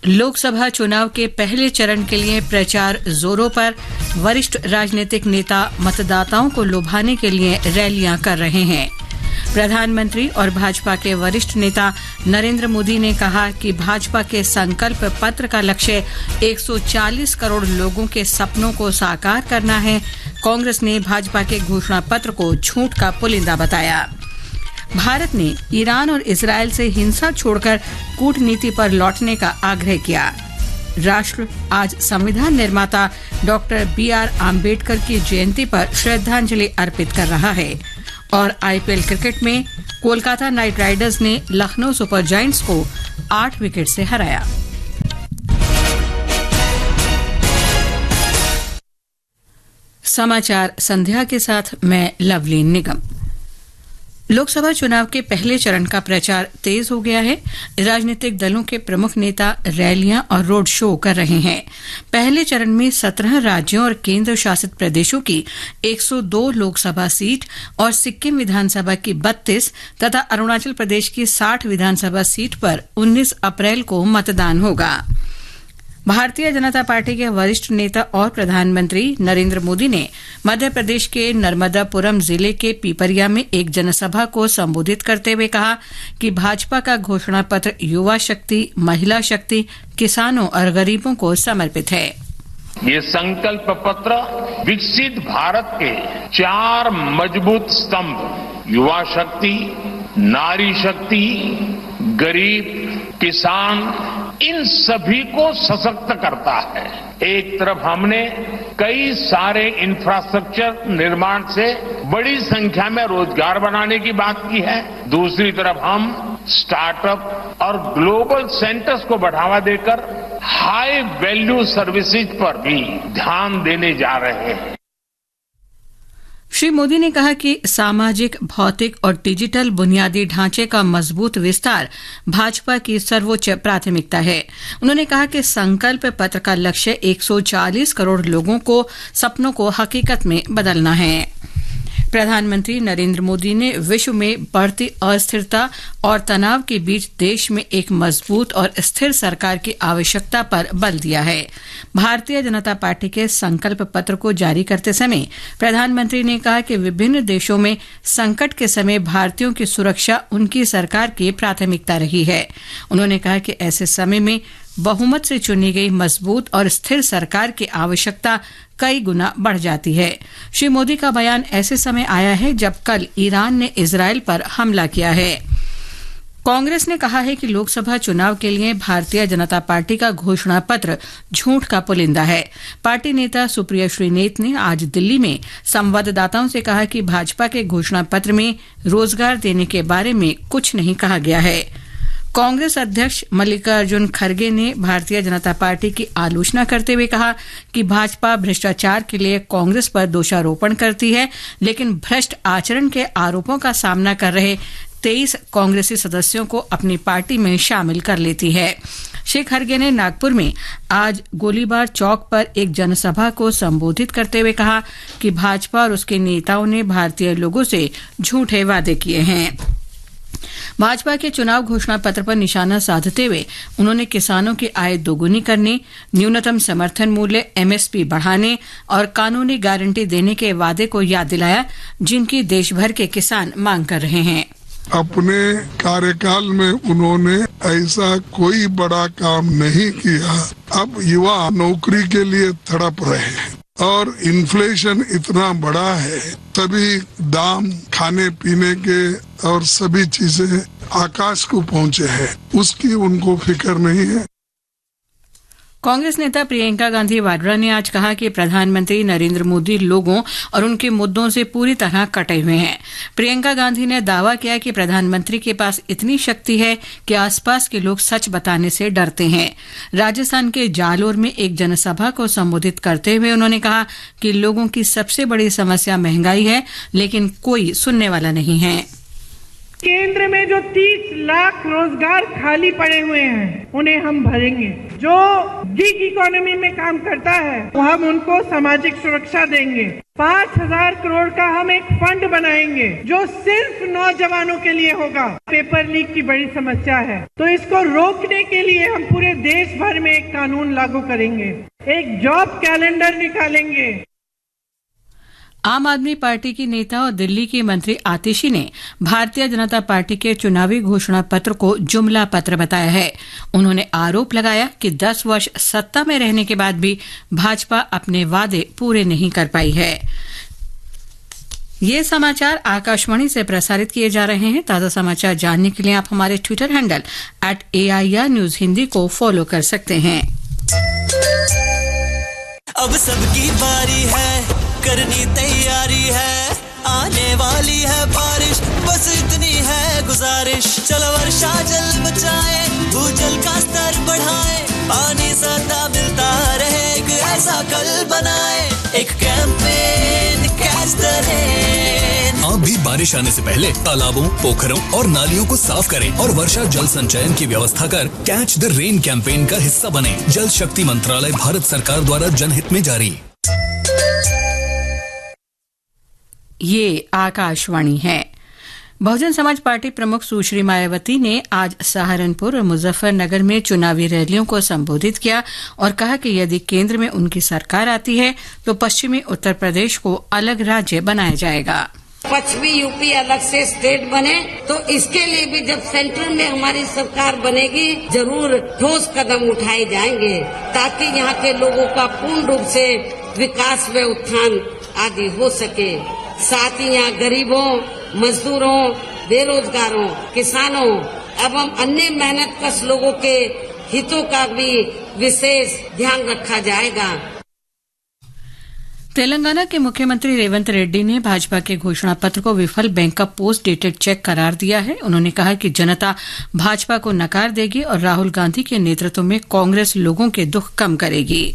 लोकसभा चुनाव के पहले चरण के लिए प्रचार जोरों पर। वरिष्ठ राजनीतिक नेता मतदाताओं को लुभाने के लिए रैलियां कर रहे हैं। प्रधानमंत्री और भाजपा के वरिष्ठ नेता नरेंद्र मोदी ने कहा कि भाजपा के संकल्प पत्र का लक्ष्य 140 करोड़ लोगों के सपनों को साकार करना है। कांग्रेस ने भाजपा के घोषणा पत्र को झूठ का पुलिंदा बताया। भारत ने ईरान और इजरायल से हिंसा छोड़कर कूटनीति पर लौटने का आग्रह किया। राष्ट्र आज संविधान निर्माता डॉक्टर BR आम्बेडकर की जयंती पर श्रद्धांजलि अर्पित कर रहा है। और IPL क्रिकेट में कोलकाता नाइट राइडर्स ने लखनऊ सुपर जायंट्स को 8 विकेट से हराया। समाचार संध्या के साथ मैं लवलीन निगम। लोकसभा चुनाव के पहले चरण का प्रचार तेज हो गया है। राजनीतिक दलों के प्रमुख नेता रैलियां और रोड शो कर रहे हैं। पहले चरण में 17 राज्यों और केंद्र शासित प्रदेशों की 102 लोकसभा सीट और सिक्किम विधानसभा की 32 तथा अरुणाचल प्रदेश की 60 विधानसभा सीट पर 19 अप्रैल को मतदान होगा। भारतीय जनता पार्टी के वरिष्ठ नेता और प्रधानमंत्री नरेंद्र मोदी ने मध्य प्रदेश के नर्मदापुरम जिले के पीपरिया में एक जनसभा को संबोधित करते हुए कहा कि भाजपा का घोषणा पत्र युवा शक्ति, महिला शक्ति, किसानों और गरीबों को समर्पित है। ये संकल्प पत्र विकसित भारत के 4 मजबूत स्तंभ युवा शक्ति, नारी शक्ति, गरीब, किसान, इन सभी को सशक्त करता है। एक तरफ हमने कई सारे इंफ्रास्ट्रक्चर निर्माण से बड़ी संख्या में रोजगार बनाने की बात की है। दूसरी तरफ हम स्टार्टअप और ग्लोबल सेंटर्स को बढ़ावा देकर हाई वैल्यू सर्विसेज पर भी ध्यान देने जा रहे हैं। श्री मोदी ने कहा कि सामाजिक, भौतिक और डिजिटल बुनियादी ढांचे का मजबूत विस्तार भाजपा की सर्वोच्च प्राथमिकता है। उन्होंने कहा कि संकल्प पत्र का लक्ष्य 140 करोड़ लोगों को सपनों को हकीकत में बदलना है। प्रधानमंत्री नरेंद्र मोदी ने विश्व में बढ़ती अस्थिरता और तनाव के बीच देश में एक मजबूत और स्थिर सरकार की आवश्यकता पर बल दिया है। भारतीय जनता पार्टी के संकल्प पत्र को जारी करते समय प्रधानमंत्री ने कहा कि विभिन्न देशों में संकट के समय भारतीयों की सुरक्षा उनकी सरकार की प्राथमिकता रही है। उन्होंने कहा कि ऐसे समय में बहुमत से चुनी गई मजबूत और स्थिर सरकार की आवश्यकता कई गुना बढ़ जाती है। श्री मोदी का बयान ऐसे समय आया है जब कल ईरान ने इजरायल पर हमला किया है। कांग्रेस ने कहा है कि लोकसभा चुनाव के लिए भारतीय जनता पार्टी का घोषणा पत्र झूठ का पुलिंदा है। पार्टी नेता सुप्रिया श्रीनेत ने आज दिल्ली में संवाददाताओं से कहा कि भाजपा के घोषणा पत्र में रोजगार देने के बारे में कुछ नहीं कहा गया है। कांग्रेस अध्यक्ष मल्लिकार्जुन खड़गे ने भारतीय जनता पार्टी की आलोचना करते हुए कहा कि भाजपा भ्रष्टाचार के लिए कांग्रेस पर दोषारोपण करती है, लेकिन भ्रष्ट आचरण के आरोपों का सामना कर रहे 23 कांग्रेसी सदस्यों को अपनी पार्टी में शामिल कर लेती है। श्री खड़गे ने नागपुर में आज गोलीबार चौक पर एक जनसभा को संबोधित करते हुए कहा कि भाजपा और उसके नेताओं ने भारतीय लोगों से झूठे वादे किए हैं। भाजपा के चुनाव घोषणा पत्र पर निशाना साधते हुए उन्होंने किसानों की आय दोगुनी करने, न्यूनतम समर्थन मूल्य MSP बढ़ाने और कानूनी गारंटी देने के वादे को याद दिलाया, जिनकी देश भर के किसान मांग कर रहे हैं। अपने कार्यकाल में उन्होंने ऐसा कोई बड़ा काम नहीं किया। अब युवा नौकरी के लिए तड़प रहे हैं और इन्फ्लेशन इतना बड़ा है, तभी दाम खाने पीने के और सभी चीजें आकाश को पहुंचे हैं, उसकी उनको फिक्र नहीं है। कांग्रेस नेता प्रियंका गांधी वाड्रा ने आज कहा कि प्रधानमंत्री नरेंद्र मोदी लोगों और उनके मुद्दों से पूरी तरह कटे हुए हैं। प्रियंका गांधी ने दावा किया कि प्रधानमंत्री के पास इतनी शक्ति है कि आसपास के लोग सच बताने से डरते हैं। राजस्थान के जालोर में एक जनसभा को संबोधित करते हुए उन्होंने कहा कि लोगों की सबसे बड़ी समस्या महंगाई है, लेकिन कोई सुनने वाला नहीं है। केंद्र में जो 30 लाख रोजगार खाली पड़े हुए हैं उन्हें हम भरेंगे। जो गिग इकोनॉमी में काम करता है वो हम उनको सामाजिक सुरक्षा देंगे। 5,000 करोड़ का हम एक फंड बनाएंगे जो सिर्फ नौजवानों के लिए होगा। पेपर लीक की बड़ी समस्या है, तो इसको रोकने के लिए हम पूरे देश भर में एक कानून लागू करेंगे, एक जॉब कैलेंडर निकालेंगे। आम आदमी पार्टी की नेता और दिल्ली की मंत्री आतिशी ने भारतीय जनता पार्टी के चुनावी घोषणा पत्र को जुमला पत्र बताया है। उन्होंने आरोप लगाया कि 10 वर्ष सत्ता में रहने के बाद भी भाजपा अपने वादे पूरे नहीं कर पाई है। ये समाचार आकाशवाणी से प्रसारित किए जा रहे हैं। ताजा समाचार जानने के लिए आप हमारे Twitter handle @AIR News Hindi को फॉलो कर सकते हैं। अब सबकी बारी है, करनी तैयारी है, आने वाली है बारिश, बस इतनी है गुजारिश। चलो वर्षा जल बचाए, भूजल का स्तर बढ़ाए, पानी सदा मिलता रहे, एक ऐसा कल बनाए, एक कैंपेन कैच द रेन। आप भी बारिश आने से पहले तालाबों, पोखरों और नालियों को साफ करें और वर्षा जल संचयन की व्यवस्था कर कैच द रेन कैंपेन का हिस्सा बने। जल शक्ति मंत्रालय, भारत सरकार द्वारा जनहित में जारी। ये आकाशवाणी है। बहुजन समाज पार्टी प्रमुख सुश्री मायावती ने आज सहारनपुर और मुजफ्फरनगर में चुनावी रैलियों को संबोधित किया और कहा कि यदि केंद्र में उनकी सरकार आती है तो पश्चिमी उत्तर प्रदेश को अलग राज्य बनाया जाएगा। पश्चिमी यूपी अलग से स्टेट बने तो इसके लिए भी जब सेंट्रल में हमारी सरकार बनेगी जरूर ठोस कदम उठाए जाएंगे ताकि यहाँ के लोगों का पूर्ण रूप से विकास में उत्थान आदि हो सके। साथ ही यहाँ गरीबों, मजदूरों, बेरोजगारों, किसानों एवं अन्य मेहनतकश लोगों के हितों का भी विशेष ध्यान रखा जाएगा। तेलंगाना के मुख्यमंत्री रेवंत रेड्डी ने भाजपा के घोषणा पत्र को विफल बैंक का पोस्ट डेटेड चेक करार दिया है। उन्होंने कहा कि जनता भाजपा को नकार देगी और राहुल गांधी के नेतृत्व में कांग्रेस लोगों के दुख कम करेगी।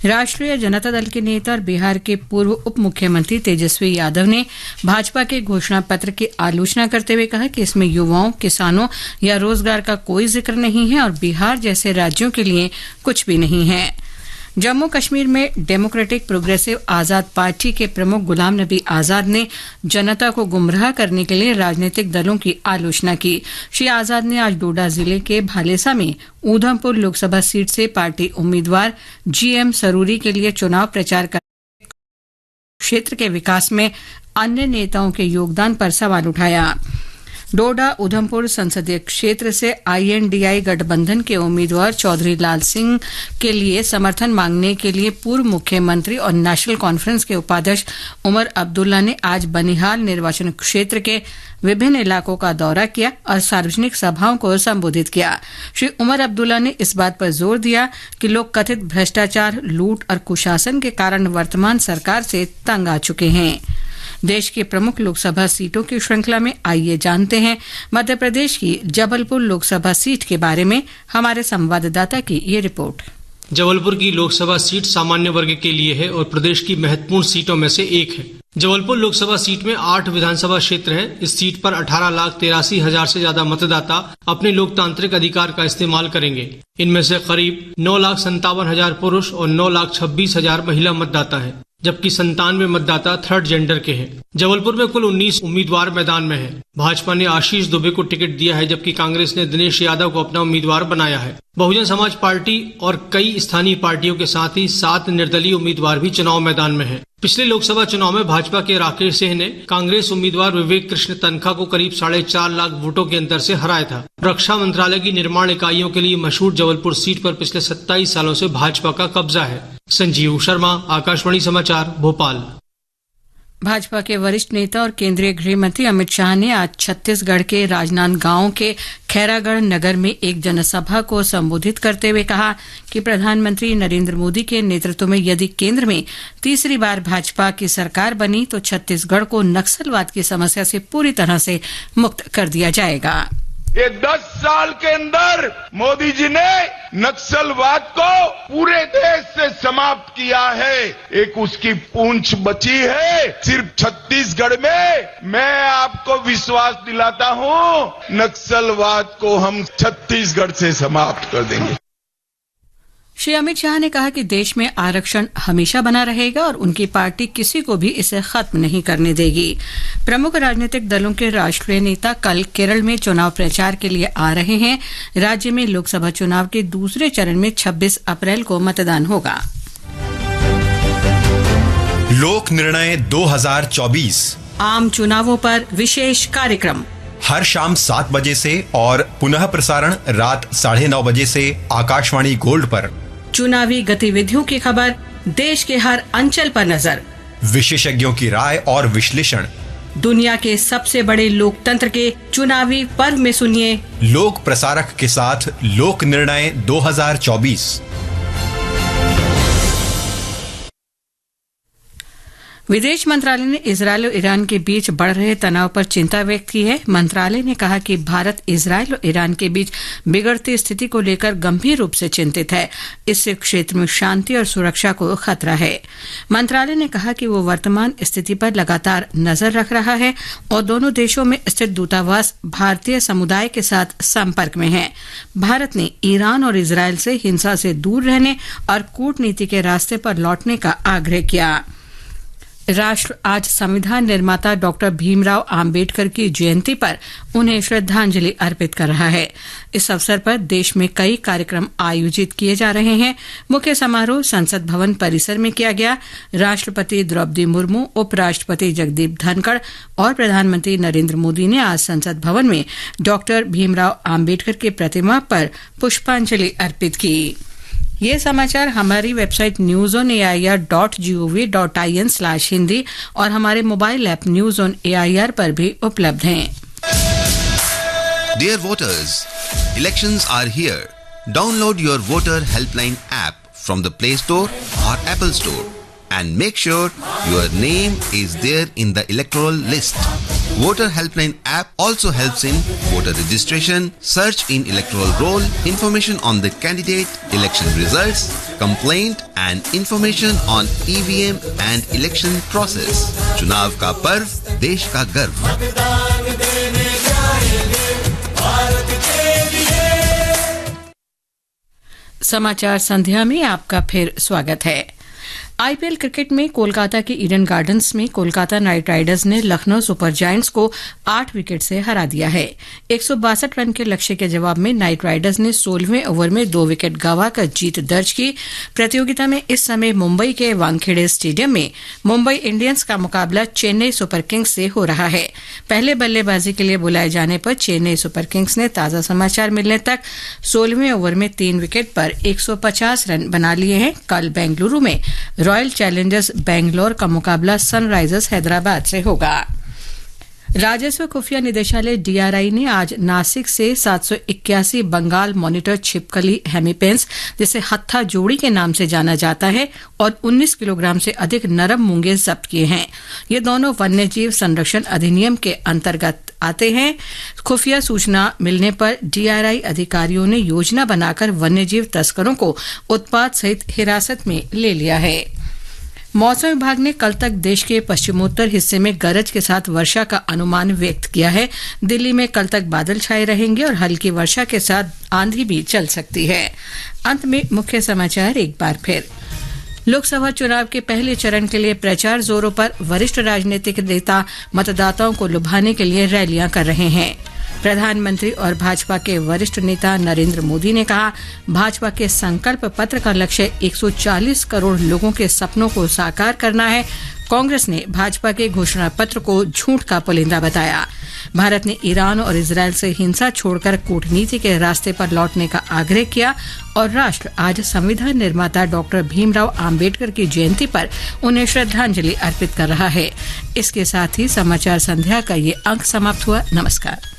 राष्ट्रीय जनता दल के नेता और बिहार के पूर्व उप मुख्यमंत्री तेजस्वी यादव ने भाजपा के घोषणा पत्र की आलोचना करते हुए कहा कि इसमें युवाओं, किसानों या रोजगार का कोई जिक्र नहीं है और बिहार जैसे राज्यों के लिए कुछ भी नहीं है। जम्मू कश्मीर में डेमोक्रेटिक प्रोग्रेसिव आजाद पार्टी के प्रमुख गुलाम नबी आजाद ने जनता को गुमराह करने के लिए राजनीतिक दलों की आलोचना की। श्री आजाद ने आज डोडा जिले के भालेसा में ऊधमपुर लोकसभा सीट से पार्टी उम्मीदवार GM सरूरी के लिए चुनाव प्रचार कर क्षेत्र के विकास में अन्य नेताओं के योगदान पर सवाल उठाया। डोडा उधमपुर संसदीय क्षेत्र से INDI गठबंधन के उम्मीदवार चौधरी लाल सिंह के लिए समर्थन मांगने के लिए पूर्व मुख्यमंत्री और नेशनल कॉन्फ्रेंस के उपाध्यक्ष उमर अब्दुल्ला ने आज बनिहाल निर्वाचन क्षेत्र के विभिन्न इलाकों का दौरा किया और सार्वजनिक सभाओं को संबोधित किया। श्री उमर अब्दुल्ला ने इस बात पर जोर दिया कि लोग कथित भ्रष्टाचार, लूट और कुशासन के कारण वर्तमान सरकार से तंग आ चुके हैं। देश की प्रमुख लोकसभा सीटों की श्रृंखला में आइए जानते हैं मध्य प्रदेश की जबलपुर लोकसभा सीट के बारे में हमारे संवाददाता की ये रिपोर्ट। जबलपुर की लोकसभा सीट सामान्य वर्ग के लिए है और प्रदेश की महत्वपूर्ण सीटों में से एक है। जबलपुर लोकसभा सीट में 8 विधानसभा क्षेत्र हैं। इस सीट पर 18,83,000 से ज्यादा मतदाता अपने लोकतांत्रिक अधिकार का इस्तेमाल करेंगे। इनमें से करीब 9,57,000 पुरुष और 9,26,000 महिला मतदाता है, जबकि 97 मतदाता थर्ड जेंडर के हैं। जबलपुर में कुल 19 उम्मीदवार मैदान में हैं। भाजपा ने आशीष दुबे को टिकट दिया है, जबकि कांग्रेस ने दिनेश यादव को अपना उम्मीदवार बनाया है। बहुजन समाज पार्टी और कई स्थानीय पार्टियों के साथ ही 7 निर्दलीय उम्मीदवार भी चुनाव मैदान में हैं। पिछले लोकसभा चुनाव में भाजपा के राकेश सिंह ने कांग्रेस उम्मीदवार विवेक कृष्ण तनखा को करीब 4.5 लाख वोटों के अंतर से हराया था। रक्षा मंत्रालय की निर्माण इकाइयों के लिए मशहूर जबलपुर सीट पर पिछले 27 सालों से भाजपा का कब्जा है। संजीव शर्मा, आकाशवाणी समाचार, भोपाल। भाजपा के वरिष्ठ नेता और केंद्रीय गृह मंत्री अमित शाह ने आज छत्तीसगढ़ के राजनांदगांव के खैरागढ़ नगर में एक जनसभा को संबोधित करते हुए कहा कि प्रधानमंत्री नरेंद्र मोदी के नेतृत्व में यदि केंद्र में तीसरी बार भाजपा की सरकार बनी तो छत्तीसगढ़ को नक्सलवाद की समस्या से पूरी तरह से मुक्त कर दिया जाएगा। ये 10 साल के अंदर मोदी जी ने नक्सलवाद को पूरे देश से समाप्त किया है। एक उसकी पूंछ बची है सिर्फ छत्तीसगढ़ में। मैं आपको विश्वास दिलाता हूं, नक्सलवाद को हम छत्तीसगढ़ से समाप्त कर देंगे। श्री अमित शाह ने कहा कि देश में आरक्षण हमेशा बना रहेगा और उनकी पार्टी किसी को भी इसे खत्म नहीं करने देगी। प्रमुख राजनीतिक दलों के राष्ट्रीय नेता कल केरल में चुनाव प्रचार के लिए आ रहे हैं। राज्य में लोकसभा चुनाव के दूसरे चरण में 26 अप्रैल को मतदान होगा। लोक निर्णय 2024 आम चुनावों पर विशेष कार्यक्रम हर शाम 7 बजे से और पुनः प्रसारण रात 9:30 बजे से आकाशवाणी गोल्ड पर। चुनावी गतिविधियों की खबर, देश के हर अंचल पर नजर, विशेषज्ञों की राय और विश्लेषण। दुनिया के सबसे बड़े लोकतंत्र के चुनावी पर्व में सुनिए लोक प्रसारक के साथ लोक निर्णय 2024। विदेश मंत्रालय ने इजरायल और ईरान के बीच बढ़ रहे तनाव पर चिंता व्यक्त की है। मंत्रालय ने कहा कि भारत इजरायल और ईरान के बीच बिगड़ती स्थिति को लेकर गंभीर रूप से चिंतित है। इससे क्षेत्र में शांति और सुरक्षा को खतरा है। मंत्रालय ने कहा कि वो वर्तमान स्थिति पर लगातार नजर रख रहा है और दोनों देशों में स्थित दूतावास भारतीय समुदाय के साथ संपर्क में है। भारत ने ईरान और इजरायल से हिंसा से दूर रहने और कूटनीति के रास्ते पर लौटने का आग्रह किया। राष्ट्र आज संविधान निर्माता डॉक्टर भीमराव आम्बेडकर की जयंती पर उन्हें श्रद्धांजलि अर्पित कर रहा है। इस अवसर पर देश में कई कार्यक्रम आयोजित किए जा रहे हैं। मुख्य समारोह संसद भवन परिसर में किया गया। राष्ट्रपति द्रौपदी मुर्मू, उपराष्ट्रपति जगदीप धनखड़ और प्रधानमंत्री नरेंद्र मोदी ने आज संसद भवन में डॉक्टर भीमराव आम्बेडकर की प्रतिमा पर पुष्पांजलि अर्पित की। ये समाचार हमारी वेबसाइट newsonair.gov.in/hindi और हमारे mobile app news on AIR पर भी उपलब्ध हैं। Dear voters, elections are here. Download your voter helpline app from the Play Store or Apple Store and make sure your name is there in the electoral list. Voter helpline app also helps in voter registration, search in electoral roll, information on the candidate, election results, complaint and information on EVM and election process. चुनाव का पर्व, देश का गर्व। समाचार संध्या में आपका फिर स्वागत है। आईपीएल क्रिकेट में कोलकाता के ईडन गार्डन्स में कोलकाता नाइट राइडर्स ने लखनऊ सुपर जायंट्स को 8 विकेट से हरा दिया है। 162 रन के लक्ष्य के जवाब में नाइट राइडर्स ने 16वें ओवर में 2 विकेट गंवाकर जीत दर्ज की। प्रतियोगिता में इस समय मुंबई के वानखेड़े स्टेडियम में मुंबई इंडियंस का मुकाबला चेन्नई सुपर किंग्स से हो रहा है। पहले बल्लेबाजी के लिए बुलाए जाने पर चेन्नई सुपर किंग्स ने ताजा समाचार मिलने तक 16वें ओवर में 3 विकेट पर 150 रन बना लिए हैं। कल बेंगलुरु में रॉयल चैलेंजर्स बेंगलोर का मुकाबला सनराइजर्स हैदराबाद से होगा। राजस्व खुफिया निदेशालय DRI ने आज नासिक से 781 बंगाल मॉनिटर छिपकली हेमीपेंस, जिसे हत्था जोड़ी के नाम से जाना जाता है, और 19 किलोग्राम से अधिक नरम मूंगे जब्त किए हैं। ये दोनों वन्यजीव संरक्षण अधिनियम के अंतर्गत आते हैं। खुफिया सूचना मिलने पर DRI अधिकारियों ने योजना बनाकर वन्यजीव तस्करों को उत्पाद सहित हिरासत में ले लिया है। मौसम विभाग ने कल तक देश के पश्चिमोत्तर हिस्से में गरज के साथ वर्षा का अनुमान व्यक्त किया है। दिल्ली में कल तक बादल छाए रहेंगे और हल्की वर्षा के साथ आंधी भी चल सकती है। अंत में मुख्य समाचार एक बार फिर। लोकसभा चुनाव के पहले चरण के लिए प्रचार जोरों पर। वरिष्ठ राजनीतिक नेता मतदाताओं को लुभाने के लिए रैलियां कर रहे हैं। प्रधानमंत्री और भाजपा के वरिष्ठ नेता नरेंद्र मोदी ने कहा, भाजपा के संकल्प पत्र का लक्ष्य 140 करोड़ लोगों के सपनों को साकार करना है। कांग्रेस ने भाजपा के घोषणा पत्र को झूठ का पुलिंदा बताया। भारत ने ईरान और इजरायल से हिंसा छोड़कर कूटनीति के रास्ते पर लौटने का आग्रह किया। और राष्ट्र आज संविधान निर्माता डॉक्टर भीमराव आम्बेडकर की जयंती पर उन्हें श्रद्धांजलि अर्पित कर रहा है। इसके साथ ही समाचार संध्या का ये अंक समाप्त हुआ। नमस्कार।